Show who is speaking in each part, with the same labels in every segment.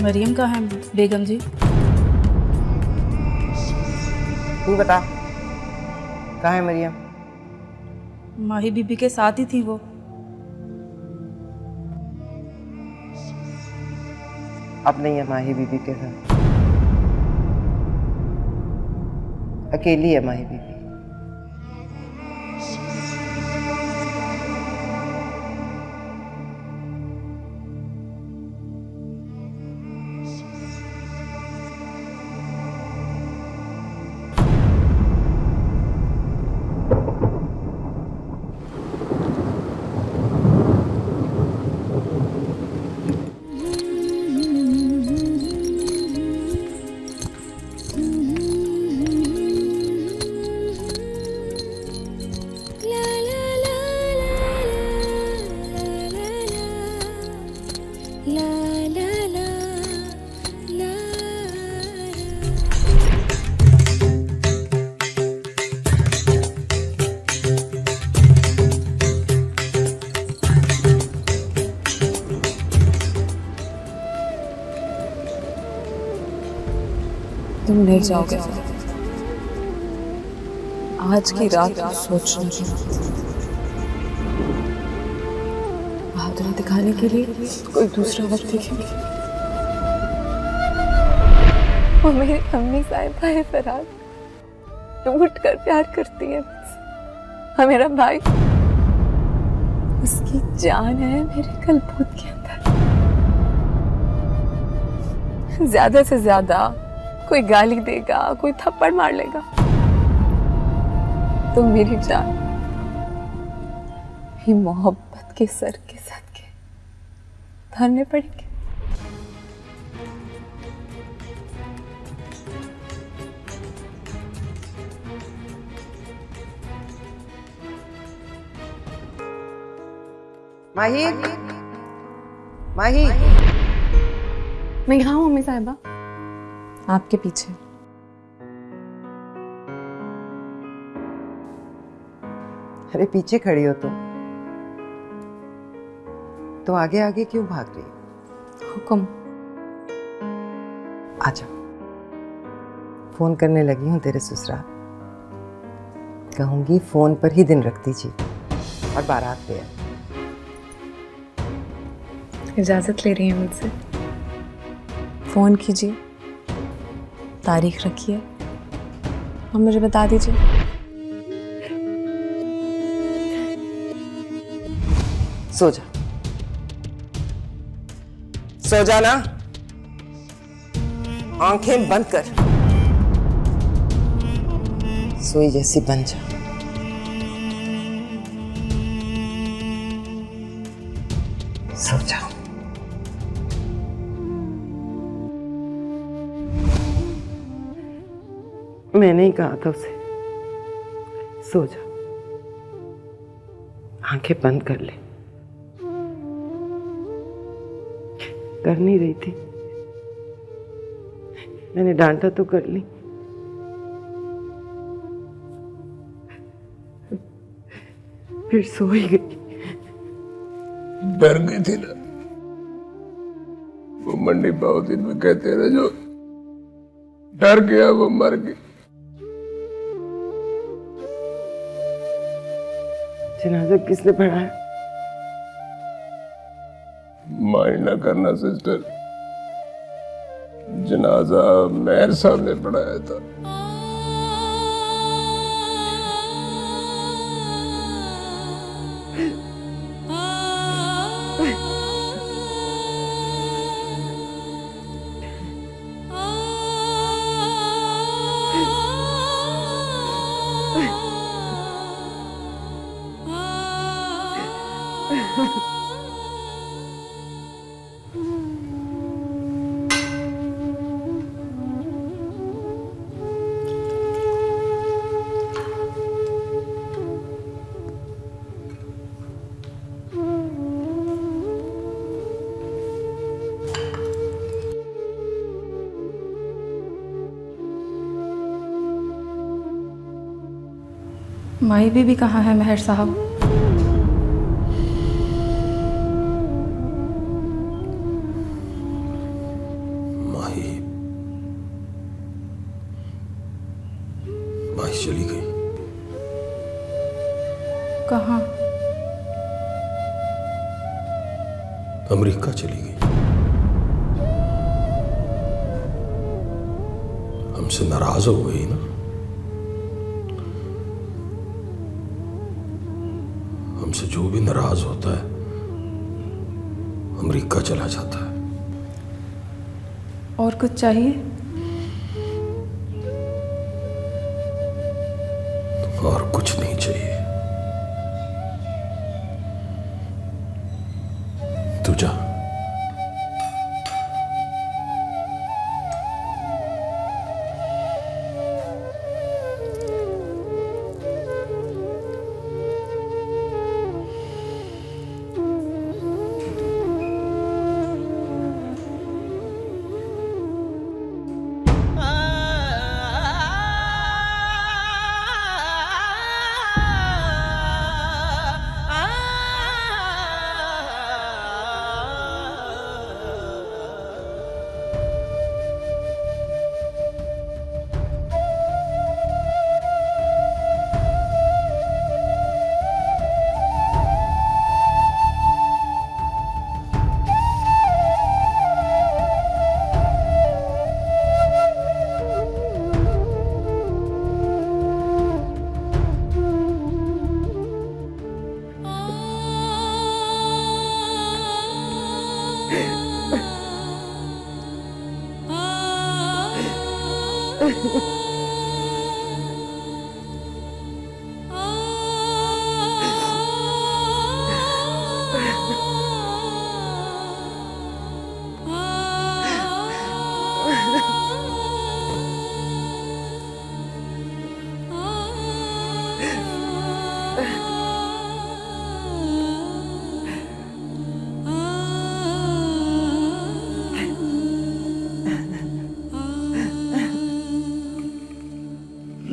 Speaker 1: मरियम कहाँ है बेगम जी?
Speaker 2: तू बता, कहाँ है मरियम?
Speaker 1: माही बीबी के साथ ही थी वो।
Speaker 2: अब नहीं है माही बीबी के साथ, अकेली है माही बीबी।
Speaker 3: तुम नहीं जाओगे। आज की रात सोच रही हूँ, बहादुरी दिखाने के लिए कोई दूसरा वक्त देखेंगे। वो मेरी अम्मी साहिबा है फराज, टूट कर प्यार करती है मुझसे। और मेरा भाई, उसकी जान है मेरे कलबूत के अंदर। ज्यादा से ज्यादा कोई गाली देगा, कोई थप्पड़ मार लेगा, तो मेरी जान ही मोहब्बत के सर के सदके धरने पड़ेंगे।
Speaker 2: माही, माही,
Speaker 3: मैं यहाँ हूँ अम्मी साहिबा, आपके पीछे।
Speaker 2: अरे पीछे खड़ी हो तो आगे आगे क्यों भाग रही हो?
Speaker 3: हुक्म।
Speaker 2: आजा, फोन करने लगी हूँ तेरे ससुराल। कहूंगी फोन पर ही दिन रखती थी और बारात पे है।
Speaker 3: इजाजत ले रही हैं मुझसे? फोन कीजिए, तारीख रखिए और मुझे बता दीजिए।
Speaker 2: सो जा, सो जा ना, आंखें बंद कर, सोई जैसी बन जा। सो जा। मैंने ही कहा था उसे, सो जा, आंखें बंद कर ले। कर नहीं रही थी, मैंने डांटा तो कर ली। फिर सो ही गई।
Speaker 4: डर गई थी ना, वो मंडी बाउद्दीन में कहते रहे, जो डर गया वो मर गया।
Speaker 2: जनाजा किसने पढ़ाया?
Speaker 4: माइंड ना करना सिस्टर, जनाजा मेहर साहब ने पढ़ाया था।
Speaker 1: माही बीबी कहाँ है मेहर साहब?
Speaker 5: माही चली गई।
Speaker 1: कहाँ?
Speaker 5: अमेरिका चली गई। हमसे नाराज हो गई ना। हमसे जो भी नाराज होता है अमेरिका चला जाता है।
Speaker 1: और कुछ चाहिए?
Speaker 5: और कुछ नहीं चाहिए। तू जा।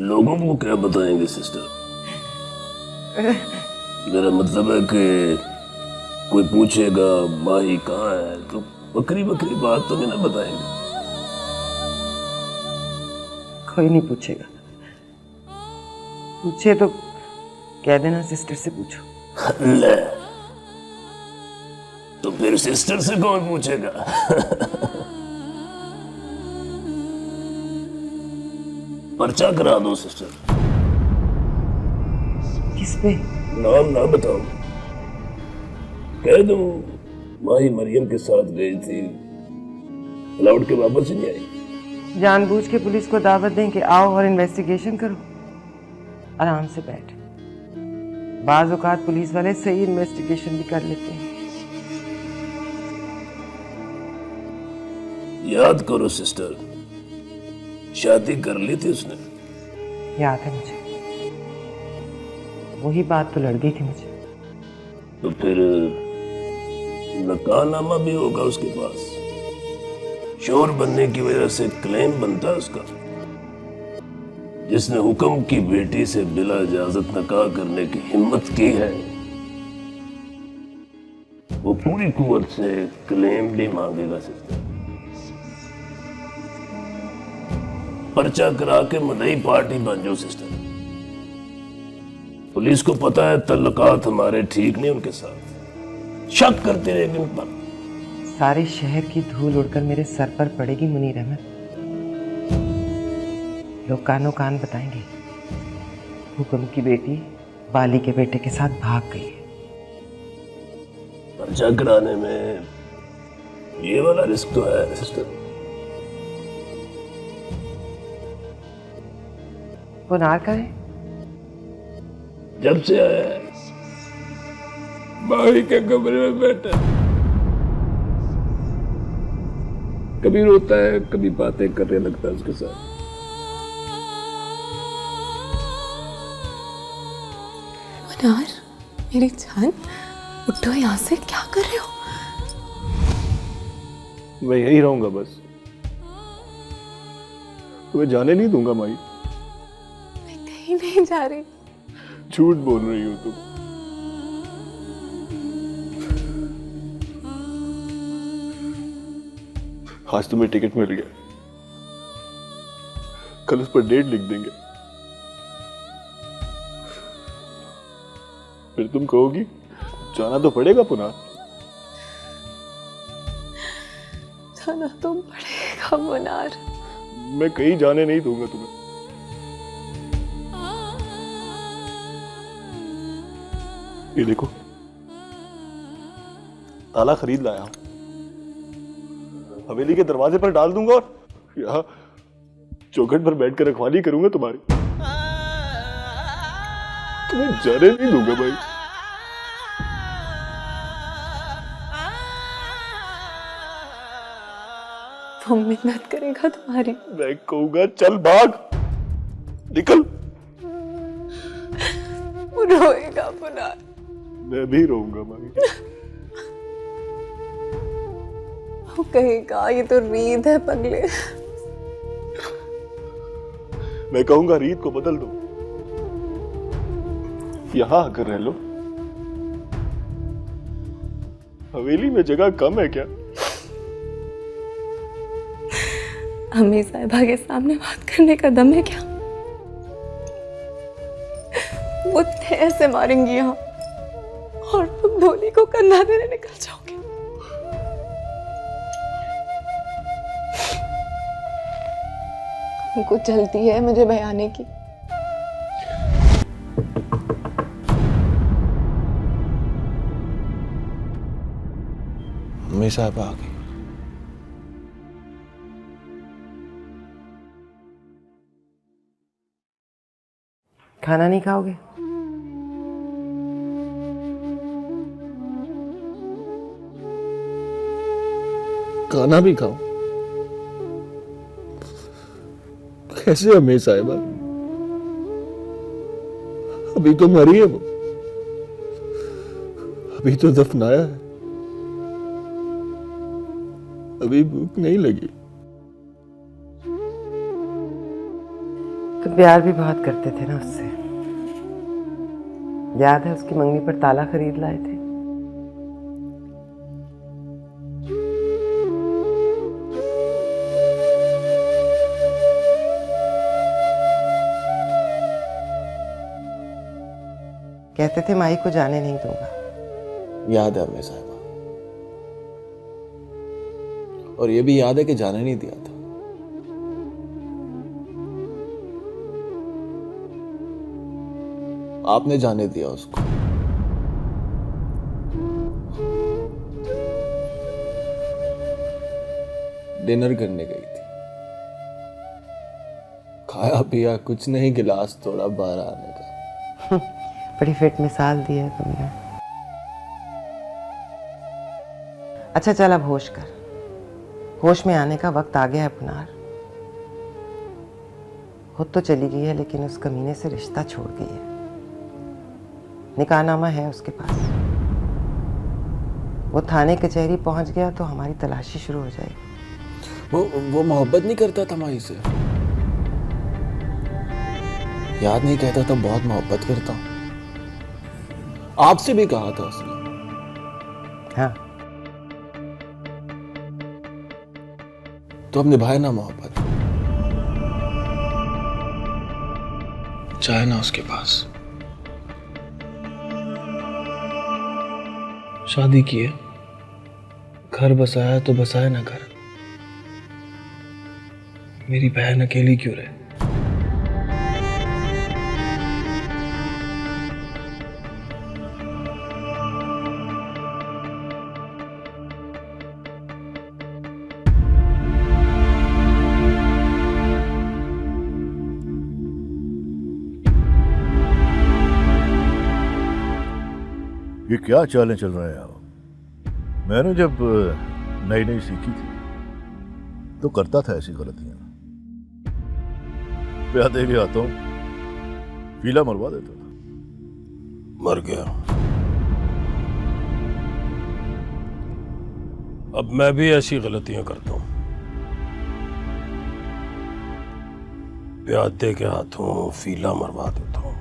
Speaker 6: लोगों को क्या बताएंगे सिस्टर? मेरा मतलब है कि कोई पूछेगा माही कहाँ है तो बकरी बकरी बात तो नहीं ना बताएंगे।
Speaker 2: कोई नहीं पूछेगा। पूछे तो कह देना सिस्टर से पूछो।
Speaker 6: ले तो फिर सिस्टर से कौन पूछेगा? पर्चा करा दो सिस्टर।
Speaker 2: किस पे?
Speaker 6: नाम ना बताओ, कह दो माही मरियम के साथ गई थी, लौट के वापस ही नहीं आई।
Speaker 2: जानबूझ के पुलिस को दावत दें कि आओ और इन्वेस्टिगेशन करो। आराम से बैठ। बाज औकात पुलिस वाले सही इन्वेस्टिगेशन भी कर लेते हैं।
Speaker 6: याद करो सिस्टर, शादी कर ली थी उसने।
Speaker 2: याद है मुझे, वही बात तो लड़ गई थी मुझे।
Speaker 6: तो फिर नकाहनामा भी होगा उसके पास। शोर बनने की वजह से क्लेम बनता है उसका। जिसने हुक्म की बेटी से बिला इजाजत नकाह करने की हिम्मत की है वो पूरी कुव्वत से क्लेम भी मांगेगा सिस्टर। पर्चा करा के मदई पार्टी बन जाओ सिस्टर। पुलिस को पता है तल्लुकात हमारे ठीक नहीं उनके साथ, शक करते रहेंगे उन पर।
Speaker 2: सारे शहर की धूल उड़कर मेरे सर पर पड़ेगी मुनीर अहमद। लोग कानों कान बताएंगे हुक्म की बेटी बाली के बेटे के साथ भाग गई है।
Speaker 6: पर्चा कराने में ये वाला रिस्क तो है सिस्टर।
Speaker 2: वो नार का है?
Speaker 6: जब से आया है
Speaker 4: माही के कमरे में बैठा, कभी रोता है कभी बातें करने लगता है उसके साथ।
Speaker 3: मनार, मेरी जान, उठो यहाँ से। क्या कर रहे हो?
Speaker 7: मैं यही रहूंगा बस, तुम्हें जाने नहीं दूंगा माई।
Speaker 3: मैं कहीं नहीं जा रही।
Speaker 7: झूठ बोल रही हो तुम। आज तुम्हें टिकट मिल गया, कल उस पर डेट लिख देंगे, फिर तुम कहोगी जाना तो पड़ेगा पुनार।
Speaker 3: जाना तो पड़ेगा मुनार।
Speaker 7: मैं कहीं जाने नहीं दूंगा तुम्हें। ये देखो ताला खरीद लाया हूं, हवेली के दरवाजे पर डाल दूंगा और यहाँ चौखट पर बैठकर रखवाली करूंगा तुम्हारी। तुम्हें जाने नहीं दूंगा भाई।
Speaker 3: वो मिन्नत करेगा तुम्हारी।
Speaker 7: मैं कहूंगा चल भाग, निकल।
Speaker 3: वो रोएगा मुनार।
Speaker 7: मैं भी रोऊंगा भाई।
Speaker 3: वो कहेगा ये तो रीत है पगले।
Speaker 7: मैं कहूंगा रीत को बदल दो, यहां आकर रह लो। हवेली में जगह कम है क्या?
Speaker 3: अम्मी साहिबा के सामने बात करने का दम है क्या? वो ऐसे मारेंगी यहाँ और तुम धोनी को कंधा देने निकल जाओगे। उनको जल्दी है मुझे बयाने की।
Speaker 5: अम्मी साहब आ गई।
Speaker 2: खाना नहीं खाओगे?
Speaker 7: खाना भी खाओ? कैसे अम्मी साहिबा? अभी तो मरी है वो, अभी तो दफनाया है, अभी भूख नहीं लगी।
Speaker 2: तुम प्यार भी बहुत करते थे ना उससे। याद है उसकी मंगनी पर ताला खरीद लाए थे? कहते थे माई को जाने नहीं दूंगा।
Speaker 8: याद है अम्मी साहिबा, और ये भी याद है कि जाने नहीं दिया था। आपने जाने दिया उसको। डिनर करने गई थी, खाया पिया कुछ नहीं, गिलास तोड़ा बाहर आने का।
Speaker 2: बड़ी फिट मिसाल दी है तुमने। अच्छा चल अब होश कर, होश में आने का वक्त आ गया है पुनार। खुद तो चली गई है लेकिन उस कमीने से रिश्ता छोड़ गई है। निकाहनामा है उसके पास। वो थाने कचहरी पहुंच गया तो हमारी तलाशी शुरू हो जाएगी।
Speaker 8: वो मोहब्बत नहीं करता था माई से। याद नहीं, कहता था बहुत मोहब्बत करता हूं। आपसे भी कहा था उसने।
Speaker 2: हाँ,
Speaker 8: तो अब निभाए ना मोहब्बत। चाहे ना उसके पास। शादी की है, घर बसाया तो बसाए ना घर। मेरी बहन अकेली क्यों रहे?
Speaker 9: ये क्या चालें चल रहे हैं आप? मैंने जब नई नई सीखी थी तो करता था ऐसी गलतियां। प्यादे के हाथों फीला मरवा देता था।
Speaker 5: मर गया। अब मैं भी ऐसी गलतियां करता हूं। प्यादे के हाथों फीला मरवा देता हूं।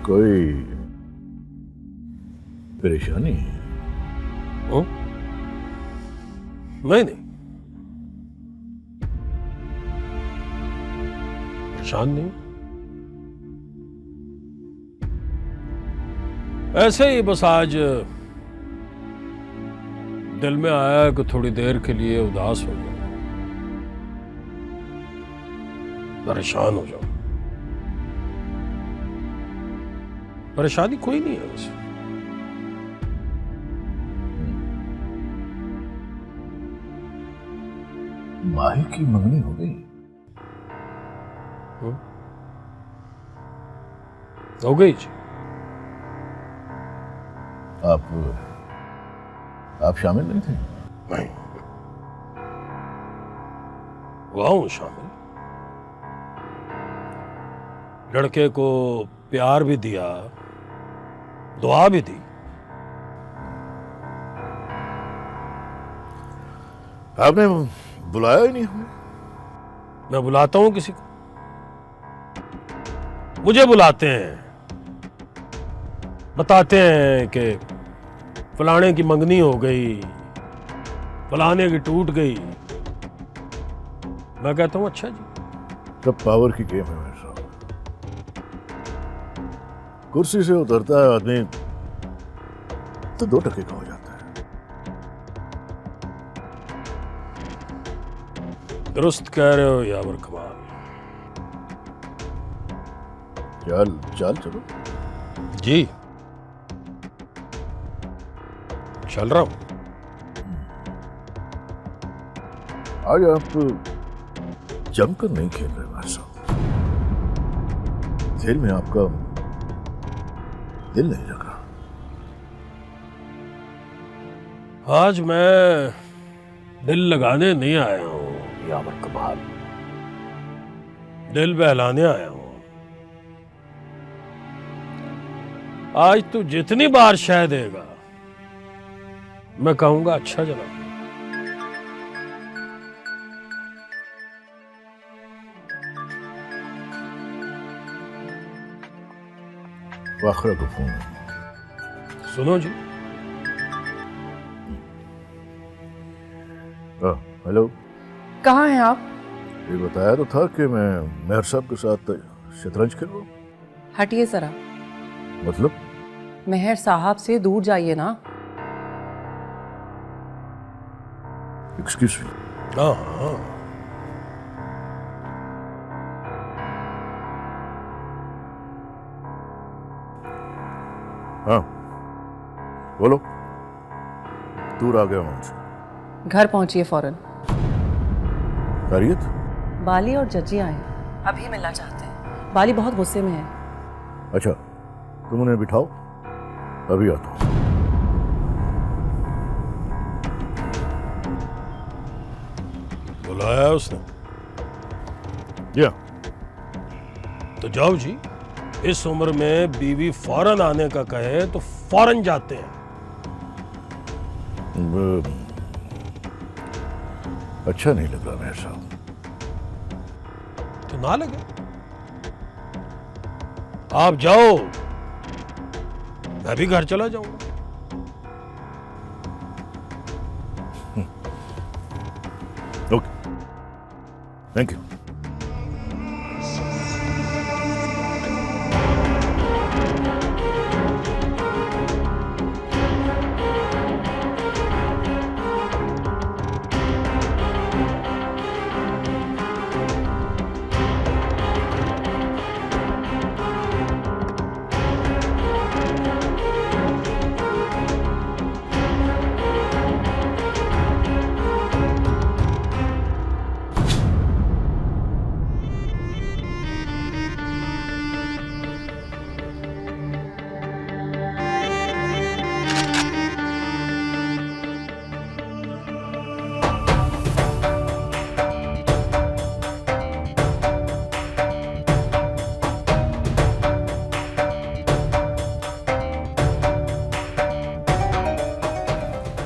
Speaker 9: कोई परेशानी?
Speaker 5: नहीं, परेशान नहीं। ऐसे ही बस आज दिल में आया कि थोड़ी देर के लिए उदास हो जाऊं, परेशान हो जाऊं। परेशानी कोई नहीं है वैसे।
Speaker 9: माही की मंगनी हो गई?
Speaker 5: हो गई जी।
Speaker 9: आप शामिल नहीं थे?
Speaker 5: नहीं, हुआ हूं शामिल। लड़के को प्यार भी दिया, दुआ भी दी।
Speaker 9: आपने बुलाया ही नहीं हमें।
Speaker 5: मैं बुलाता हूं किसी को? मुझे बुलाते हैं, बताते हैं कि फलाने की मंगनी हो गई, फलाने की टूट गई। मैं कहता हूं अच्छा जी।
Speaker 9: सब पावर की गेम है मेरे साहब। कुर्सी से उतरता है आदमी तो 2 टके का हो जाता है।
Speaker 5: दुरुस्त कह रहे हो यावर कमाल।
Speaker 9: चाल चलो
Speaker 5: जी, चल रहा हूं।
Speaker 9: आज आप जमकर नहीं खेल रहे भाई साहब। खेल में आपका दिल नहीं लग रहा।
Speaker 5: आज मैं दिल लगाने नहीं आया हूं यावर कमाल, दिल बहलाने आया हूं। आज तू जितनी बार शह देगा मैं कहूंगा अच्छा जनाब।
Speaker 9: वाखरा को फोन है।
Speaker 5: सुनो जी।
Speaker 9: हेलो,
Speaker 1: कहाँ हैं आप?
Speaker 9: ये बताया तो था कि मैं मेहर साहब के साथ शतरंज खेल रहा हूँ।
Speaker 10: हटिए जरा,
Speaker 9: मतलब?
Speaker 10: मेहर साहब से दूर जाइए ना।
Speaker 9: Excuse me.
Speaker 5: हाँ,
Speaker 9: हाँ बोलो। दूर आ गया हूँ उनसे।
Speaker 10: घर पहुंचिए फौरन।
Speaker 9: खैरियत?
Speaker 10: बाली और जज्जी आए, अभी मिलना चाहते हैं। बाली बहुत गुस्से में है।
Speaker 9: अच्छा, तुम उन्हें बिठाओ, अभी आता हूँ।
Speaker 5: बुलाया है उसने?
Speaker 9: या
Speaker 5: तो जाओ जी। इस उम्र में बीवी फौरन आने का कहे तो फौरन जाते हैं।
Speaker 9: अच्छा नहीं लग रहा मेहर साहब।
Speaker 5: तो ना लगे, आप जाओ, मैं भी घर चला जाऊंगा।
Speaker 9: Okay, thank you.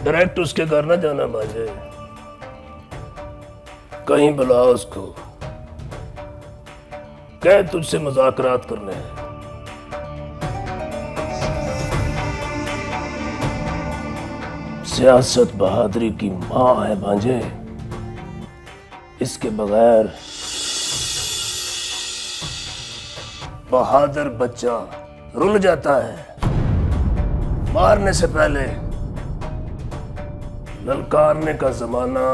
Speaker 6: डायरेक्ट उसके घर न जाना भांजे, कहीं बुला उसको, कह तुझसे मुज़ाकरात करने हैं। सियासत बहादुरी की मां है भांजे, इसके बगैर बहादुर बच्चा रुल जाता है। मारने से पहले ललकारने का जमाना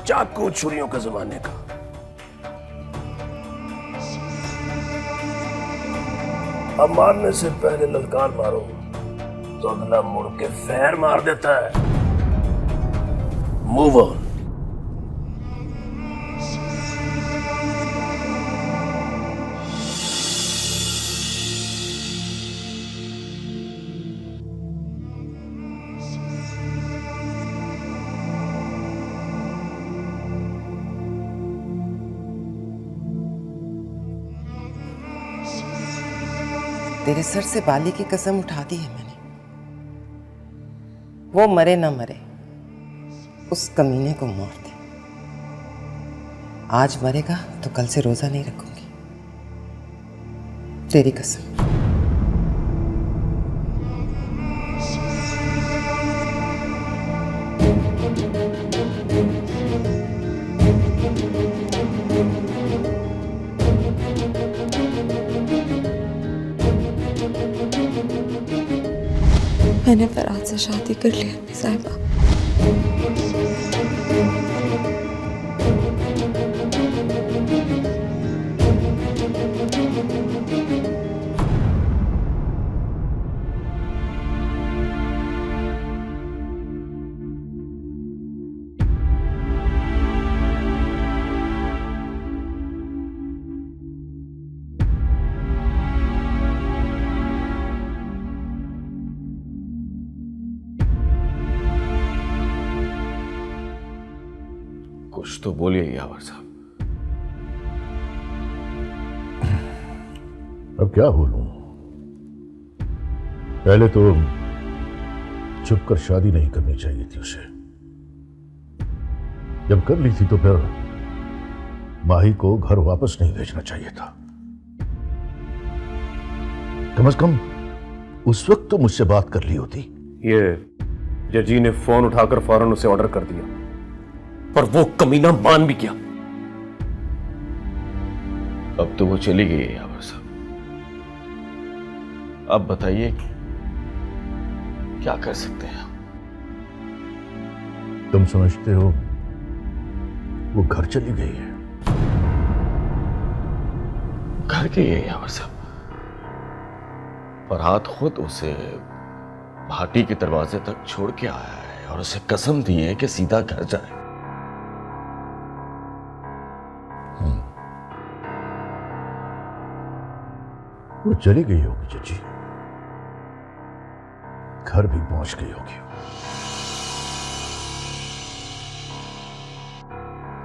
Speaker 6: चाकू छुरियों के जमाने का। अब मारने से पहले ललकार मारो तो अगला मुड़ के फैर मार देता है। Move on.
Speaker 2: तेरे सर से बाली की कसम उठा दी है मैंने। वो मरे ना मरे, उस कमीने को मार दे। आज मरेगा तो कल से रोजा नहीं रखूंगी, तेरी कसम।
Speaker 3: मैंने फराज से शादी कर ली अम्मी साहिबा।
Speaker 8: कुछ तो बोलिए यावर साहब।
Speaker 9: अब क्या बोलूं? पहले तो चुप कर शादी नहीं करनी चाहिए थी उसे। जब कर ली थी तो फिर माही को घर वापस नहीं भेजना चाहिए था। कम से कम उस वक्त तो मुझसे बात कर ली होती।
Speaker 8: ये जजी ने फोन उठाकर फौरन उसे ऑर्डर कर दिया, पर वो कमीना मान भी गया। अब तो वो चली गई है यावर साहब। अब बताइए क्या कर सकते हैं?
Speaker 9: तुम समझते हो वो घर चली गई है?
Speaker 8: घर गई है यावर साहब, फरहाद खुद उसे भाटी के दरवाजे तक छोड़ के आया है और उसे कसम दी है कि सीधा घर जाए।
Speaker 9: वो चली गई होगी चची, घर भी पहुंच गई होगी।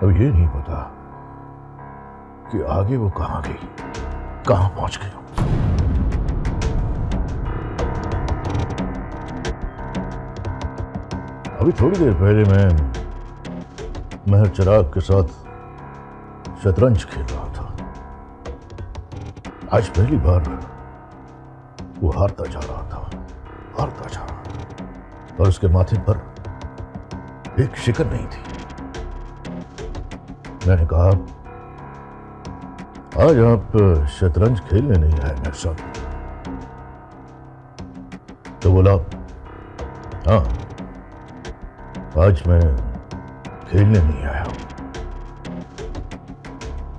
Speaker 9: अब ये नहीं पता कि आगे वो कहां गई, कहां पहुंच गई हो। अभी थोड़ी देर पहले मैं महर चिराग के साथ शतरंज खेल रहा था। आज पहली बार वो हारता जा रहा था, हारता जा रहा था, और उसके माथे पर एक शिकन नहीं थी। मैंने कहा, आज आप शतरंज खेलने नहीं आए मेरे साथ? तो बोला, हाँ आज मैं खेलने नहीं आया हूं,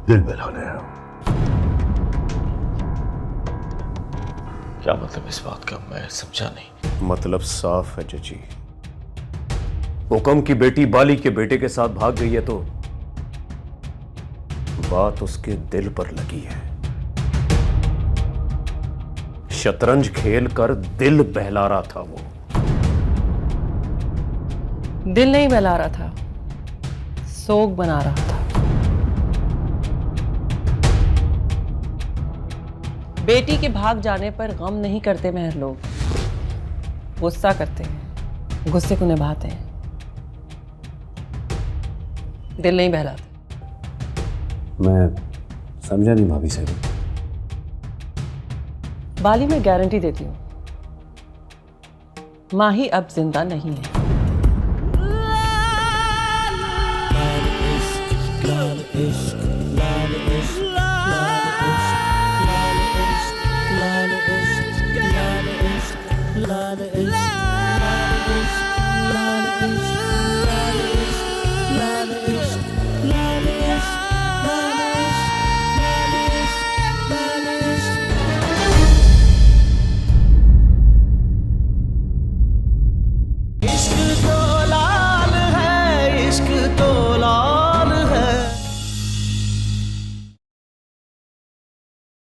Speaker 9: दिल बहलाने आया हूं।
Speaker 8: क्या मतलब इस बात का? मैं समझा नहीं।
Speaker 7: मतलब साफ है चची, हुकम की बेटी बाली के बेटे के साथ भाग गई है तो बात उसके दिल पर लगी है। शतरंज खेल कर दिल बहला रहा था वो।
Speaker 10: दिल नहीं बहला रहा था, सोग बना रहा था। बेटी के भाग जाने पर गम नहीं करते महर लोग, गुस्सा करते हैं, गुस्से को निभाते हैं, दिल नहीं बहलाते।
Speaker 7: मैं समझा नहीं भाभी साहब।
Speaker 10: बाली मैं गारंटी देती हूं, माही अब जिंदा नहीं है।